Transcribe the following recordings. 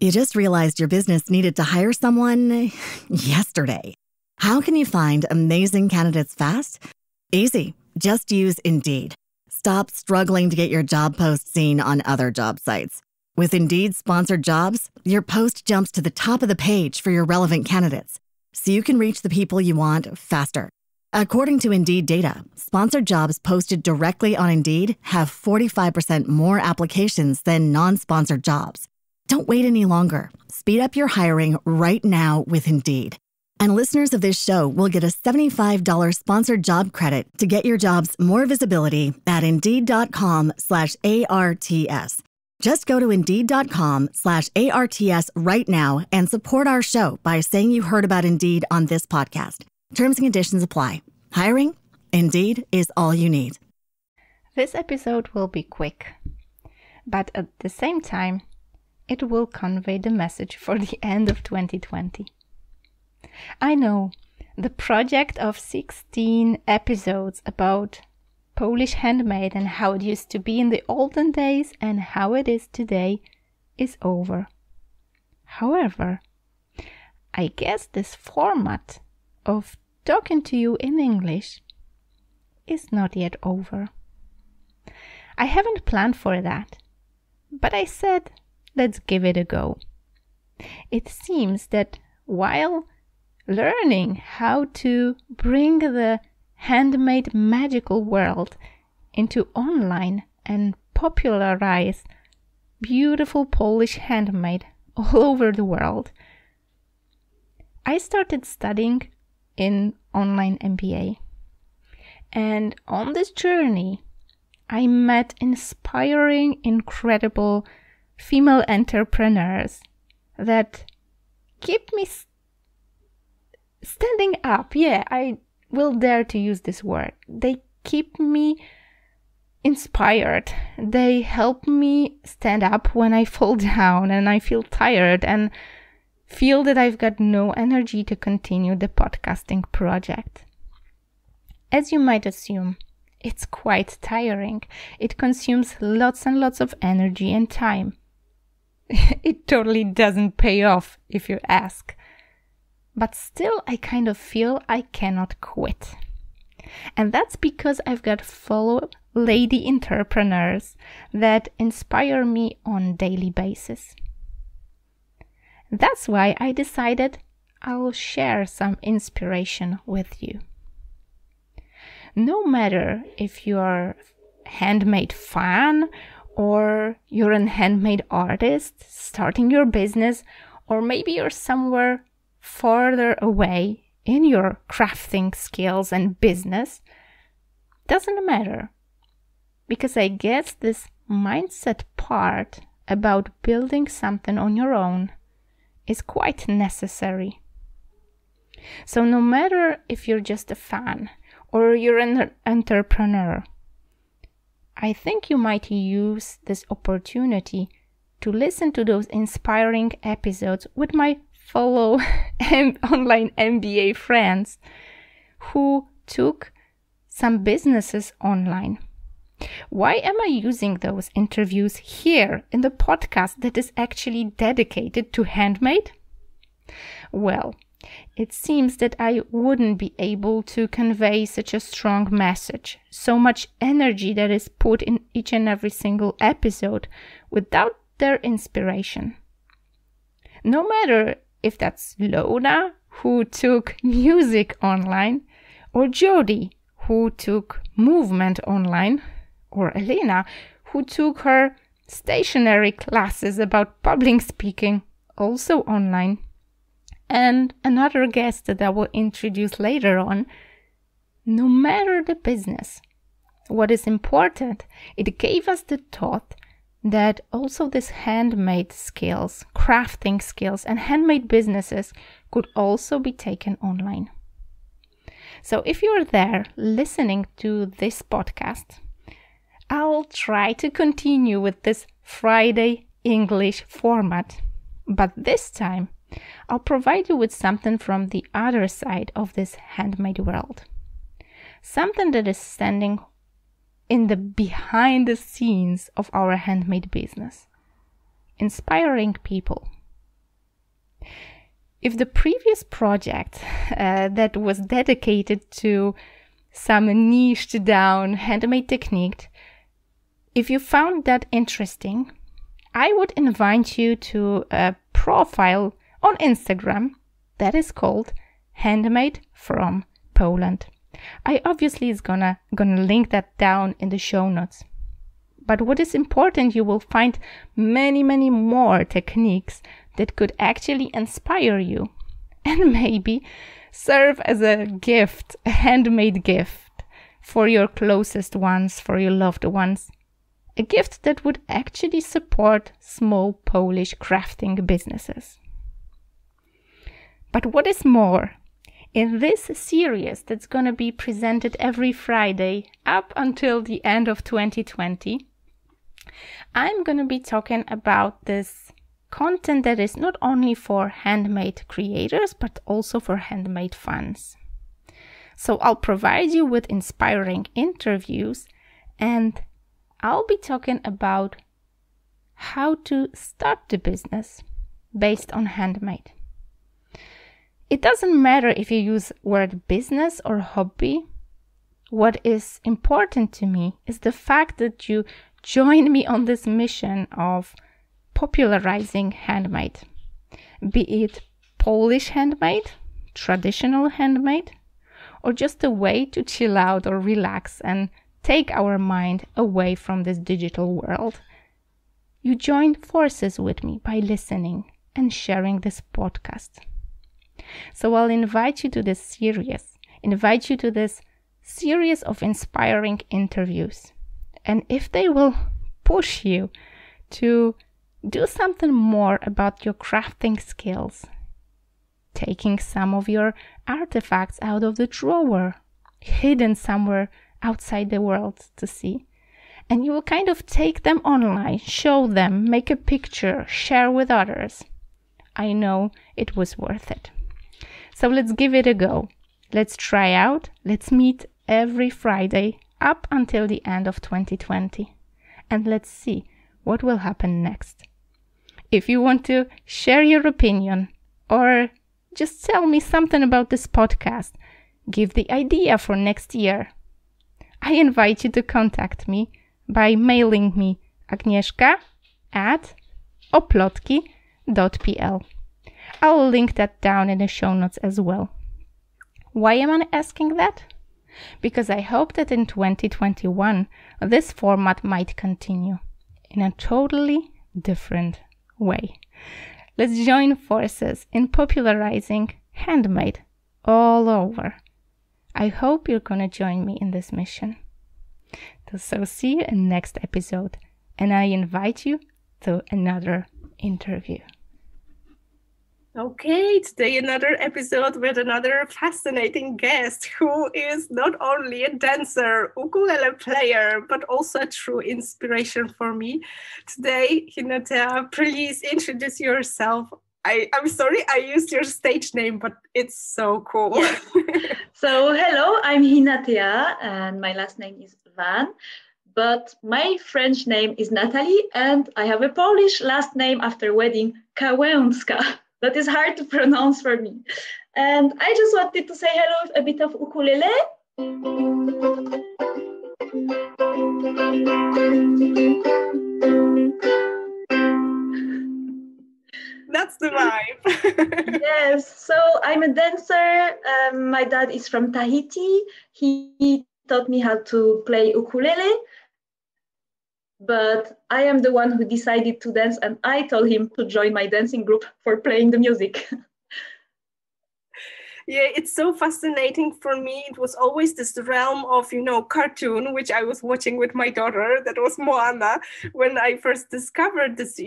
You just realized your business needed to hire someone yesterday. How can you find amazing candidates fast? Easy. Just use Indeed. Stop struggling to get your job post seen on other job sites. With Indeed sponsored jobs, your post jumps to the top of the page for your relevant candidates, so you can reach the people you want faster. According to Indeed data, sponsored jobs posted directly on Indeed have 45% more applications than non-sponsored jobs. Don't wait any longer. Speed up your hiring right now with Indeed. And listeners of this show will get a $75 sponsored job credit to get your jobs more visibility at Indeed.com/ARTS. Just go to Indeed.com/ARTS right now and support our show by saying you heard about Indeed on this podcast. Terms and conditions apply. Hiring? Indeed is all you need. This episode will be quick, but at the same time, it will convey the message for the end of 2020. I know the project of 16 episodes about Polish handmade and how it used to be in the olden days and how it is today is over. However, I guess this format of talking to you in English is not yet over. I haven't planned for that, but I said, let's give it a go. It seems that while learning how to bring the handmade magical world into online and popularize beautiful Polish handmade all over the world, I started studying in online MBA. And on this journey, I met inspiring, incredible female entrepreneurs that keep me standing up. Yeah, I will dare to use this word. They keep me inspired. They help me stand up when I fall down and I feel tired and feel that I've got no energy to continue the podcasting project. As you might assume, it's quite tiring. It consumes lots and lots of energy and time. It totally doesn't pay off if you ask. But still, I kind of feel I cannot quit. And that's because I've got fellow lady entrepreneurs that inspire me on daily basis. That's why I decided I'll share some inspiration with you. No matter if you're a handmade fan or you're a handmade artist starting your business, or maybe you're somewhere farther away in your crafting skills and business, doesn't matter. Because I guess this mindset part about building something on your own is quite necessary. So no matter if you're just a fan or you're an entrepreneur, I think you might use this opportunity to listen to those inspiring episodes with my fellow online MBA friends who took some businesses online. Why am I using those interviews here in the podcast that is actually dedicated to handmade? Well, it seems that I wouldn't be able to convey such a strong message, so much energy that is put in each and every single episode without their inspiration. No matter if that's Lona, who took music online, or Jody, who took movement online, or Elena, who took her stationary classes about public speaking, also online, and another guest that I will introduce later on. No matter the business, what is important, it gave us the thought that also these handmade skills, crafting skills, and handmade businesses could also be taken online. So if you're there listening to this podcast, I'll try to continue with this Friday English format, but this time I'll provide you with something from the other side of this handmade world. Something that is standing in the behind the scenes of our handmade business. Inspiring people If the previous project that was dedicated to some niched down handmade technique, if you found that interesting, I would invite you to a profile on Instagram that is called Handmade from Poland. I obviously is gonna link that down in the show notes. But what is important, you will find many more techniques that could actually inspire you and maybe serve as a gift, a handmade gift for your closest ones, for your loved ones. A gift that would actually support small Polish crafting businesses. But what is more, in this series that's going to be presented every Friday up until the end of 2020, I'm going to be talking about this content that is not only for handmade creators, but also for handmade fans. So I'll provide you with inspiring interviews, and I'll be talking about how to start the business based on handmade. It doesn't matter if you use word business or hobby. What is important to me is the fact that you join me on this mission of popularizing handmade, be it Polish handmade, traditional handmade, or just a way to chill out or relax and take our mind away from this digital world. You join forces with me by listening and sharing this podcast. So I'll invite you to this series of inspiring interviews. And if they will push you to do something more about your crafting skills, taking some of your artifacts out of the drawer, hidden somewhere outside the world to see, and you will kind of take them online, show them, make a picture, share with others, I know it was worth it. So let's give it a go. Let's try out. Let's meet every Friday up until the end of 2020. And let's see what will happen next. If you want to share your opinion or just tell me something about this podcast, give the idea for next year, I invite you to contact me by mailing me agnieszka@oplotki.pl. I'll link that down in the show notes as well. Why am I asking that? Because I hope that in 2021, this format might continue in a totally different way. Let's join forces in popularizing handmade all over. I hope you're gonna join me in this mission. So see you in next episode, and I invite you to another interview. Okay, today another episode with another fascinating guest who is not only a dancer, ukulele player, but also a true inspiration for me. Today, Hinatea, please introduce yourself. I'm sorry I used your stage name, but it's so cool. Yeah. So hello, I'm Hinatea and my last name is Van, but my French name is Natalie and I have a Polish last name after wedding, Kałęska. That is hard to pronounce for me. And I just wanted to say hello with a bit of ukulele. That's the vibe. Yes, so I'm a dancer. My dad is from Tahiti. He taught me how to play ukulele. But I am the one who decided to dance, and I told him to join my dancing group for playing the music. Yeah, it's so fascinating for me. It was always this realm of, cartoon, which I was watching with my daughter. That was Moana. When I first discovered this,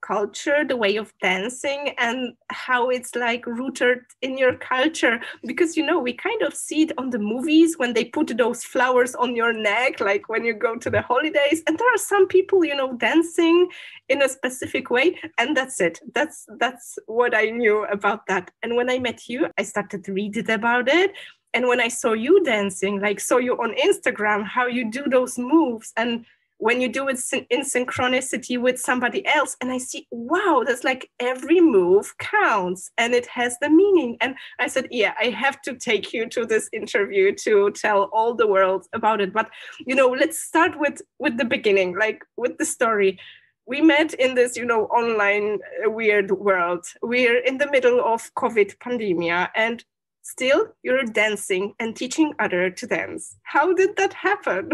culture, the way of dancing and how it's like rooted in your culture. Because, we kind of see it on the movies when they put those flowers on your neck, like when you go to the holidays. And there are some people, dancing in a specific way. And that's it. That's what I knew about that. And when I met you, I started to read about it. And when I saw you dancing, saw you on Instagram, how you do those moves. And when you do it in synchronicity with somebody else, and I see, wow, that's like every move counts and it has the meaning. And I said, yeah, I have to take you to this interview to tell all the world about it. But, let's start with the beginning, like with the story. We met in this, online weird world. We're in the middle of COVID pandemia, and still you're dancing and teaching others to dance. How did that happen?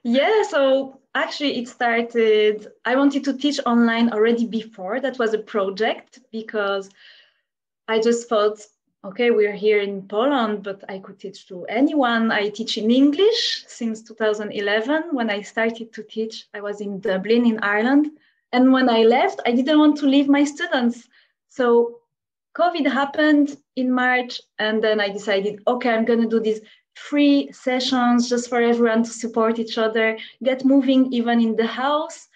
Yeah, so actually it started, I wanted to teach online already before. That was a project because I just thought, okay, we're here in Poland, but I could teach to anyone. I teach in English since 2011. When I started to teach, I was in Dublin in Ireland. And when I left, I didn't want to leave my students. So COVID happened in March, and then I decided, okay, I'm going to do these free sessions just for everyone to support each other, get moving even in the house,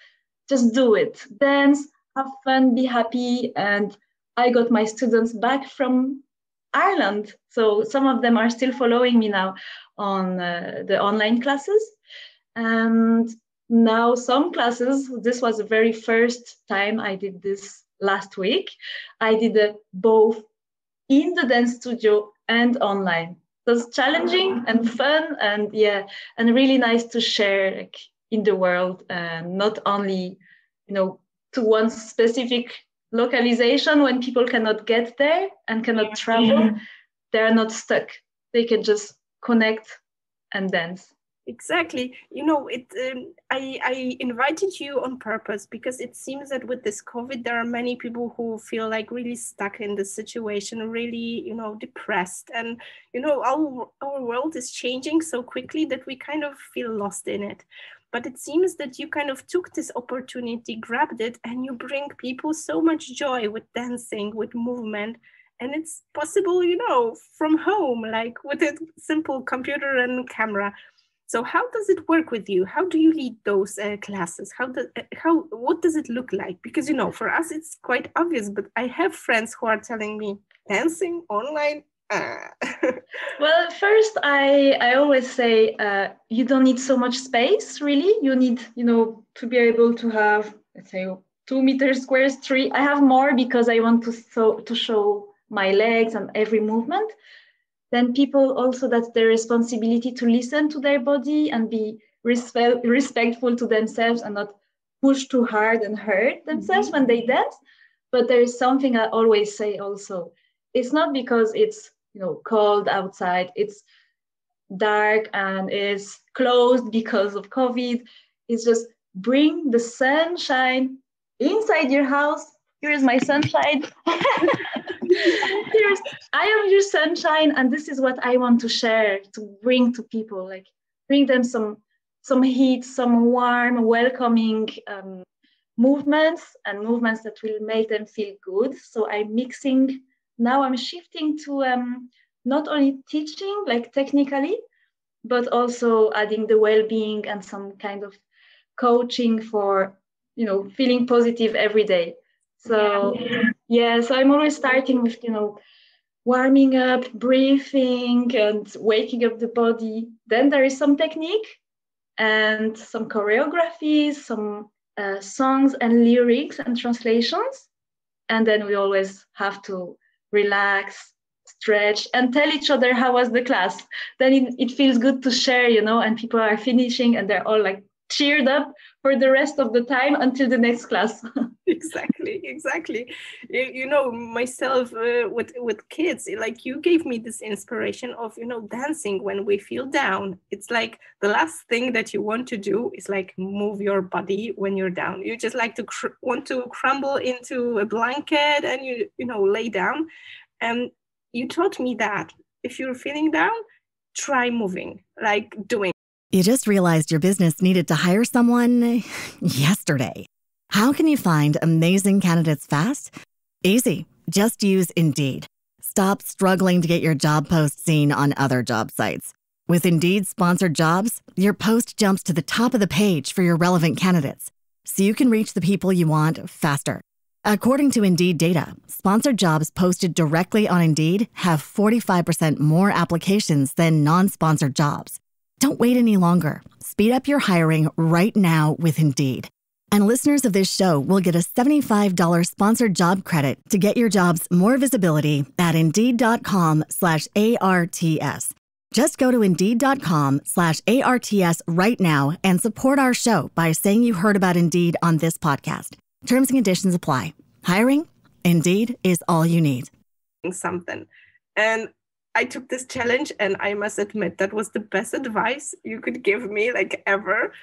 just do it, dance, have fun, be happy. And I got my students back from Ireland. So some of them are still following me now on the online classes. And now some classes, this was the very first time I did this last week. I did both in the dance studio and online. It was challenging and fun, and really nice to share like in the world, and not only, to one specific localization. When people cannot get there and cannot travel, they're not stuck. They can just connect and dance. Exactly. I invited you on purpose because it seems that with this COVID, there are many people who feel like really stuck in the situation, really, depressed. And, our world is changing so quickly that we kind of feel lost in it. But it seems that you kind of took this opportunity, grabbed it, and you bring people so much joy with dancing, with movement. And it's possible, from home, like with a simple computer and camera. So how does it work with you? How do you lead those classes? What does it look like? Because, for us, it's quite obvious, but I have friends who are telling me dancing online. Well, first, I always say you don't need so much space, really. You need, to be able to have, let's say, 2 meters squares, 3. I have more because I want to show my legs and every movement. Then people also, that's their responsibility to listen to their body and be respectful to themselves and not push too hard and hurt themselves when they dance. But there is something I always say also. It's not because it's cold outside, it's dark and it's closed because of COVID. It's just bring the sunshine inside your house. Here is my sunshine. I am your sunshine, and this is what I want to share, to bring to people, like bring them some heat, some warm, welcoming movements that will make them feel good. So I'm shifting to not only teaching like technically, but also adding the well-being and some kind of coaching for, feeling positive every day. So so I'm always starting with, warming up, breathing and waking up the body. Then there is some technique and some choreographies, some songs and lyrics and translations. And then we always have to relax, stretch, and tell each other how was the class. Then it feels good to share, and people are finishing and they're all like cheered up for the rest of the time until the next class. Exactly. Myself with kids, like you gave me this inspiration of, dancing when we feel down. It's like the last thing that you want to do is like move your body when you're down. You just like to want to crumble into a blanket and you lay down. And you taught me that if you're feeling down, try moving, like doing. You just realized your business needed to hire someone yesterday. How can you find amazing candidates fast? Easy. Just use Indeed. Stop struggling to get your job post seen on other job sites. With Indeed sponsored jobs, your post jumps to the top of the page for your relevant candidates, so you can reach the people you want faster. According to Indeed data, sponsored jobs posted directly on Indeed have 45% more applications than non-sponsored jobs. Don't wait any longer. Speed up your hiring right now with Indeed. And listeners of this show will get a $75 sponsored job credit to get your jobs more visibility at Indeed.com/ARTS. Just go to Indeed.com/ARTS right now and support our show by saying you heard about Indeed on this podcast. Terms and conditions apply. Hiring? Indeed is all you need. Something. And I took this challenge, and I must admit that was the best advice you could give me, like, ever.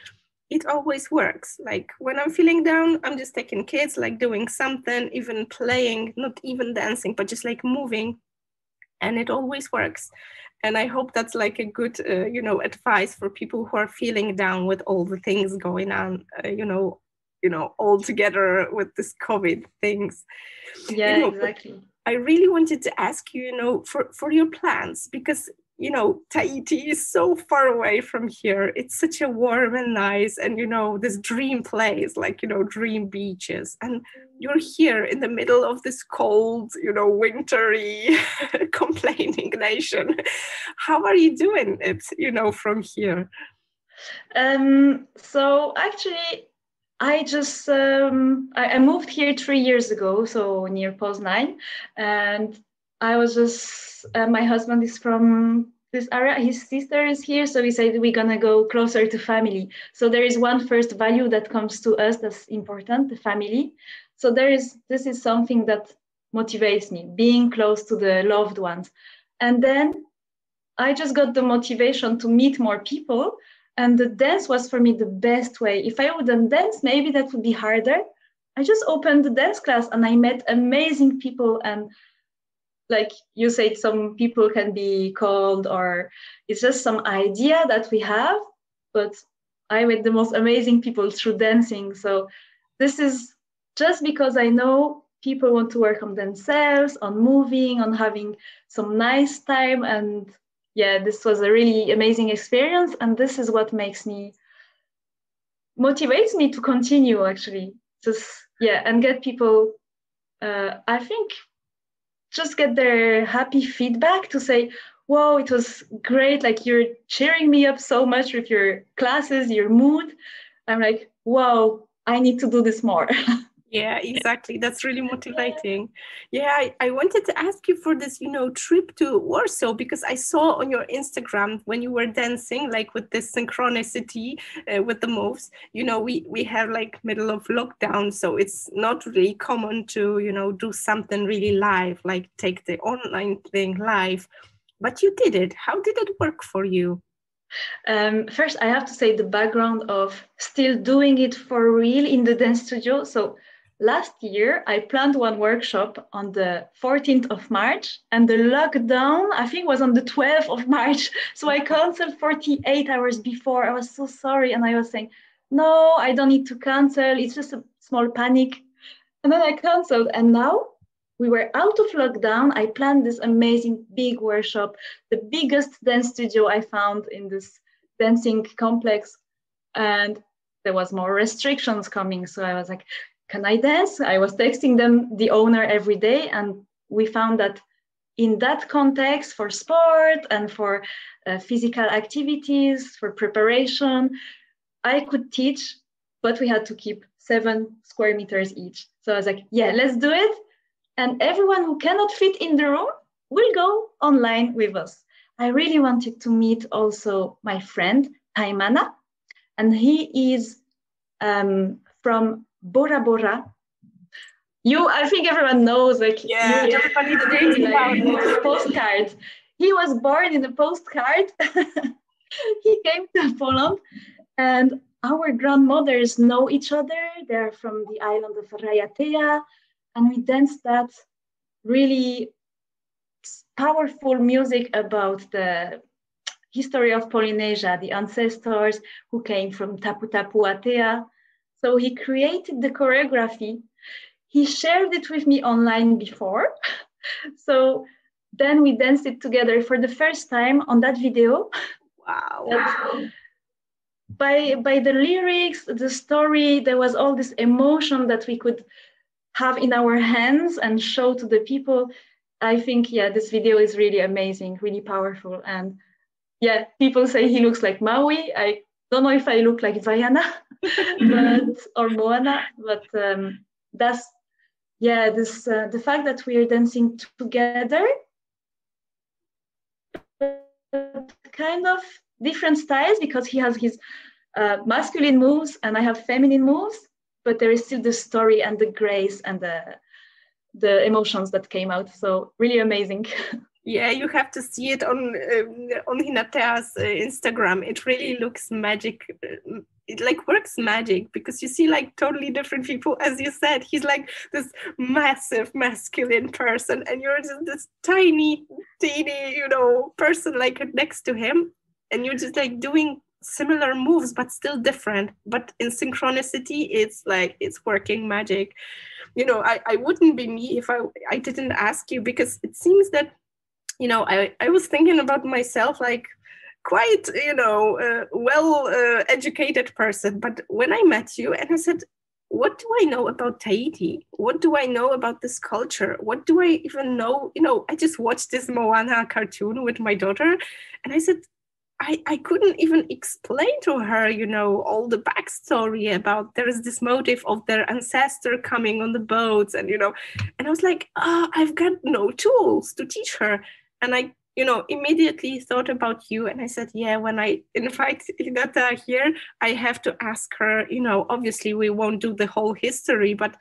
It always works. Like, when I'm feeling down, I'm just taking kids, like doing something, even playing, not even dancing, but just like moving. And it always works. And I hope that's like a good, advice for people who are feeling down with all the things going on, all together with this COVID things. Yeah, exactly. I really wanted to ask you, for your plans, because, Tahiti is so far away from here. It's such a warm and nice, and, this dream place, like, dream beaches. And you're here in the middle of this cold, wintry, complaining nation. How are you doing it, from here? So actually, I just I moved here 3 years ago, so near Poznan, and I was just my husband is from this area. His sister is here, so we said we're gonna go closer to family. So there is one first value that comes to us that's important, the family. So this is something that motivates me, being close to the loved ones, and then I just got the motivation to meet more people. And the dance was for me the best way. If I wouldn't dance, maybe that would be harder. I just opened the dance class and I met amazing people. And like you said, some people can be cold, or it's just some idea that we have. But I met the most amazing people through dancing. So this is just because I know people want to work on themselves, on moving, on having some nice time. And yeah, this was a really amazing experience, and this is what motivates me to continue, actually. And get people, I think, just get their happy feedback to say, whoa, it was great, like you're cheering me up so much with your classes, your mood. I'm like, wow, I need to do this more. Yeah, exactly. That's really motivating. Yeah, I wanted to ask you for this, trip to Warsaw, because I saw on your Instagram when you were dancing, like with this synchronicity with the moves. We have like middle of lockdown, so it's not really common to, do something really live, like take the online thing live. But you did it. How did it work for you? First, I have to say the background of still doing it for real in the dance studio. So last year, I planned one workshop on the 14th of March, and the lockdown, I think, was on the 12th of March. So I canceled 48 hours before. I was so sorry. And I was saying, no, I don't need to cancel. It's just a small panic. And then I canceled. And now we were out of lockdown. I planned this amazing big workshop, the biggest dance studio I found in this dancing complex. And there was more restrictions coming. So I was like, can I dance? I was texting them, the owner, every day. And we found that in that context, for sport and for physical activities, for preparation, I could teach, but we had to keep 7 square meters each. So I was like, yeah, let's do it. And everyone who cannot fit in the room will go online with us. I really wanted to meet also my friend, Taimana, and he is from Bora Bora. I think everyone knows, like, yeah, everybody knows like postcards. He was born in a postcard. He came to Poland, and our grandmothers know each other. They're from the island of Rajatea, and we danced that really powerful music about the history of Polynesia, the ancestors who came from Tapu Tapu Atea. So he created the choreography. He shared it with me online before. So then we danced it together for the first time on that video. Wow. By the lyrics, the story, there was all this emotion that we could have in our hands and show to the people. I think, yeah, this video is really amazing, really powerful. And yeah, people say he looks like Maui. I don't know if I look like Vaiana or Moana, but that's, yeah, this the fact that we are dancing together, kind of different styles, because he has his masculine moves and I have feminine moves, but there is still the story and the grace and the emotions that came out. So really amazing. Yeah, you have to see it on Hinatea's Instagram. It really looks magic. It like works magic, because you see like totally different people. As you said, he's like this massive masculine person, and you're just this tiny, teeny, person like next to him, and you're just like doing similar moves but still different. But in synchronicity, it's like it's working magic. I wouldn't be me if I didn't ask you, because it seems that I was thinking about myself like quite, well educated person. But when I met you and I said, what do I know about Tahiti? What do I know about this culture? What do I even know? I just watched this Moana cartoon with my daughter, and I said, I couldn't even explain to her, all the backstory about there is this motive of their ancestor coming on the boats, and and I was like, I've got no tools to teach her. And I, immediately thought about you, and I said, yeah, when I invite Hinata here, I have to ask her, obviously we won't do the whole history, but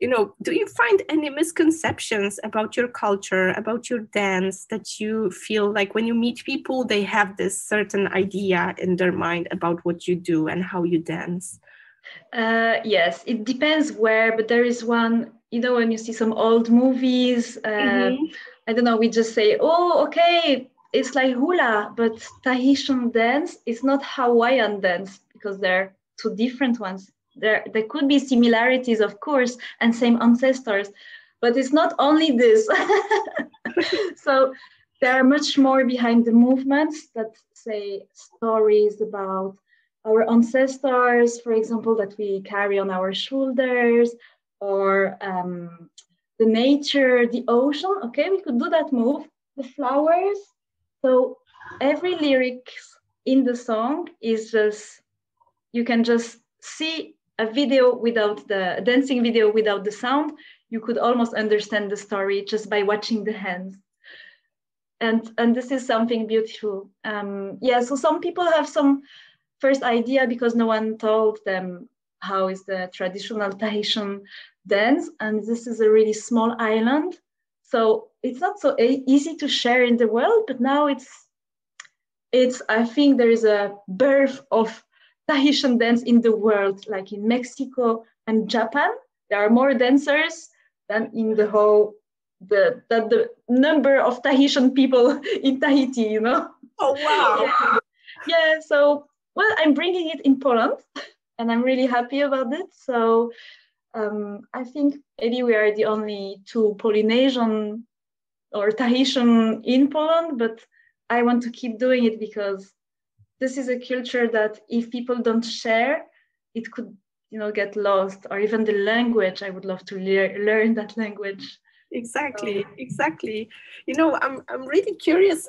do you find any misconceptions about your culture, about your dance, that you feel like when you meet people, they have this certain idea in their mind about what you do and how you dance? Yes, it depends where, but there is one, when you see some old movies, I don't know, we just say, oh, okay, it's like hula, but Tahitian dance is not Hawaiian dance, because they're two different ones. There could be similarities, of course, and same ancestors, but it's not only this. So there are much more behind the movements that say stories about our ancestors, for example, that we carry on our shoulders, or the nature, the ocean. Okay, we could do that move, the flowers. So every lyric in the song is just, you can just see a video without the dancing video without the sound. You could almost understand the story just by watching the hands. And this is something beautiful. So some people have some first idea because no one told them how is the traditional Tahitian dance, and this is a really small island, so it's not so easy to share in the world. But now it's I think there is a birth of Tahitian dance in the world, like in Mexico and Japan. There are more dancers than in the whole the number of Tahitian people in Tahiti. Oh wow! Yeah. So well, I'm bringing it in Poland, and I'm really happy about it. So I think maybe we are the only two Polynesian or Tahitian in Poland, but I want to keep doing it because this is a culture that if people don't share, it could, get lost. Or even the language, I would love to learn that language. Exactly. I'm really curious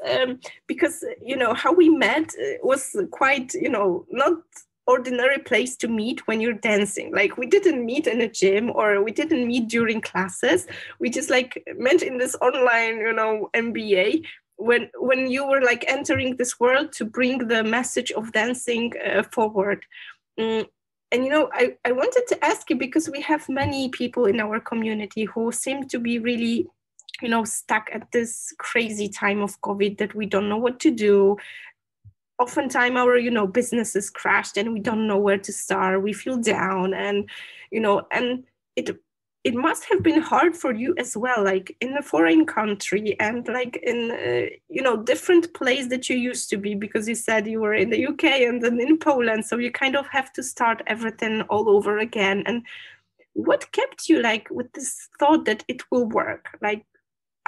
because how we met was quite not ordinary place to meet when you're dancing. Like we didn't meet in a gym, or we didn't meet during classes. We just like met in this online MBA when you were like entering this world to bring the message of dancing forward. And I wanted to ask you, because we have many people in our community who seem to be really stuck at this crazy time of COVID, that we don't know what to do. Oftentimes our businesses crashed and we don't know where to start. We feel down, and and it must have been hard for you as well, like in a foreign country and like in different place that you used to be, because you said you were in the UK and then in Poland, so you kind of have to start everything all over again. And what kept you like with this thought that it will work? Like,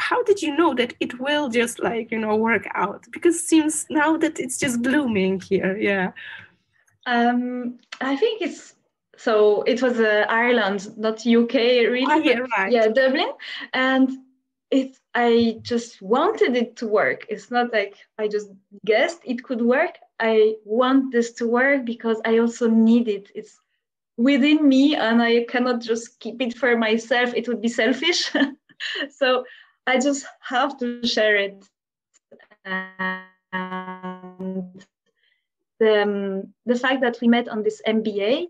how did you know that it will just like work out? Because it seems now that it's just blooming here. Yeah. I think it was Ireland, not UK, really. Yeah, right. Yeah, Dublin. And I just wanted it to work. It's not like I just guessed it could work. I want this to work because I also need it. It's within me and I cannot just keep it for myself. It would be selfish. So I just have to share it. And the fact that we met on this MBA,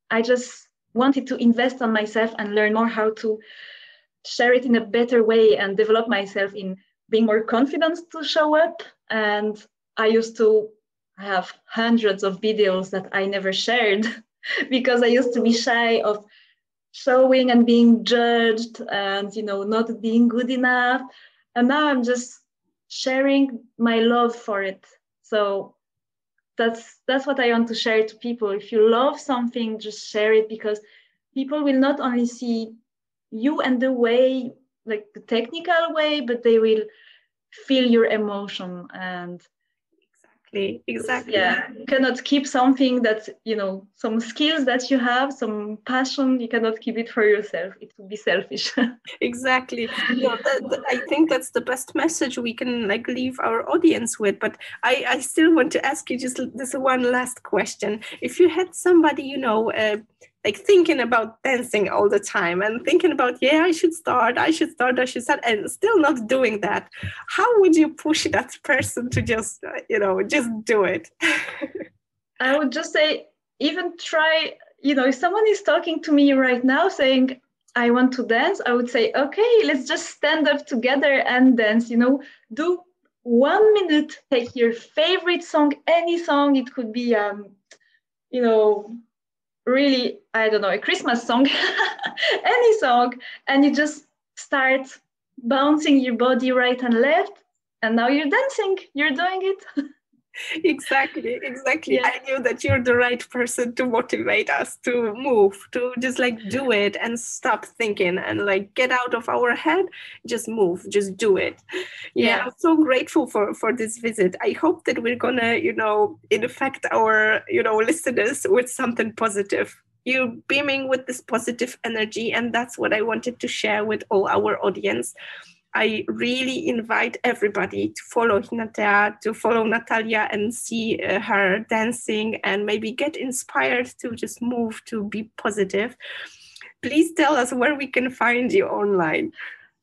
I just wanted to invest on myself and learn more how to share it in a better way and develop myself in being more confident to show up. And I used to have hundreds of videos that I never shared because I used to be shy of showing and being judged and, you know, not being good enough. And now I'm just sharing my love for it. So that's what I want to share to people. If you love something, just share it, because people will not only see you and the way, like the technical way, but they will feel your emotion. And exactly. Yeah, you cannot keep something that, you know, some skills that you have, some passion, you cannot keep it for yourself. It would be selfish. Exactly. No, I think that's the best message we can like leave our audience with. But I still want to ask you just this one last question. If you had somebody, you know, like thinking about dancing all the time and thinking about, yeah, I should start, and still not doing that, how would you push that person to just, you know, just do it? I would just say, even try, you know, if someone is talking to me right now saying, I want to dance, I would say, okay, let's just stand up together and dance, you know, do 1 minute, take your favorite song, any song. It could be, you know, really, I don't know, a Christmas song, any song, and you just start bouncing your body right and left, and now you're dancing, you're doing it. Exactly. Yeah. I knew that you're the right person to motivate us to move, to just like do it and stop thinking and like get out of our head, just move, just do it. Yeah. I'm so grateful for this visit. I hope that we're gonna, you know, infect our, you know, listeners with something positive. You're beaming with this positive energy, and that's what I wanted to share with all our audience. I really invite everybody to follow Hinatea, to follow Natalia and see her dancing and maybe get inspired to just move, to be positive. Please tell us where we can find you online.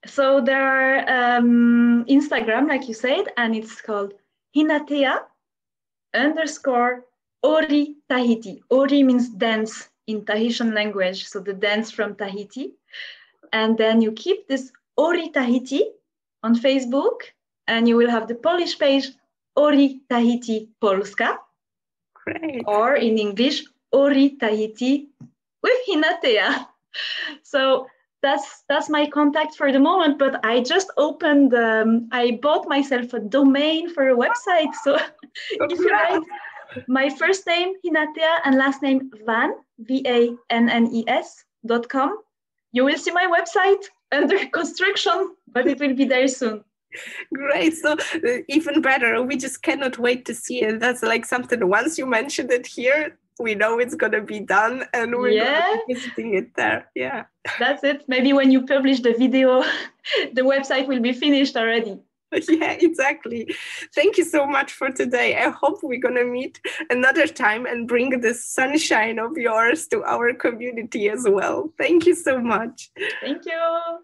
So there are Instagram, like you said, and it's called Hinatea_Ori Tahiti. Ori means dance in Tahitian language, so the dance from Tahiti. And then you keep this Ori Tahiti on Facebook, and you will have the Polish page Ori Tahiti Polska. Great. Or in English, Ori Tahiti with Hinatea. So that's my contact for the moment, but I just opened, I bought myself a domain for a website. So if you write my first name, Hinatea, and last name, Van, VANNES.com, you will see my website under construction, but it will be there soon. Great. So even better, we just cannot wait to see it. That's like something, once you mentioned it here, we know it's going to be done, and we're going to be visiting it there. Yeah. That's it. Maybe when you publish the video, the website will be finished already. Yeah, exactly. Thank you so much for today. I hope we're going to meet another time and bring this sunshine of yours to our community as well. Thank you so much. Thank you.